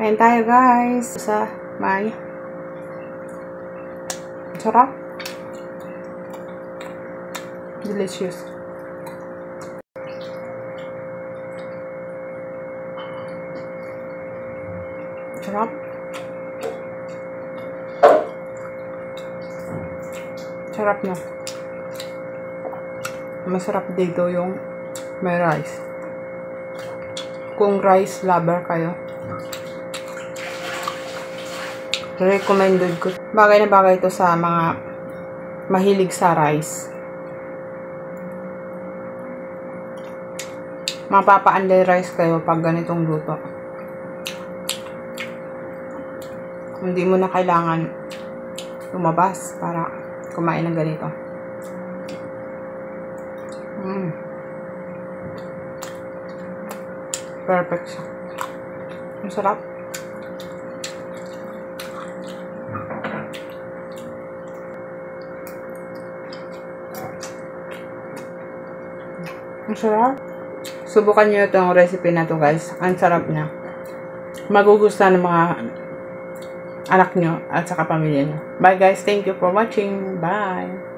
Kain tayo guys. Sa may sarap. Delicious. Sarap. Sarap na. Masarap dito yung may rice. Kung rice lover kayo, recommended ko. Bagay na bagay ito sa mga mahilig sa rice. Mapapa-under rice kayo pag ganitong luto. Hindi mo na kailangan lumabas para kumain ng ganito. Perfect siya. Ang sarap. Ang sarap. Subukan nyo itong recipe na to guys. Ang sarap niya. Magugustuhan ng mga anak nyo at saka pamilya nyo. Bye guys. Thank you for watching. Bye.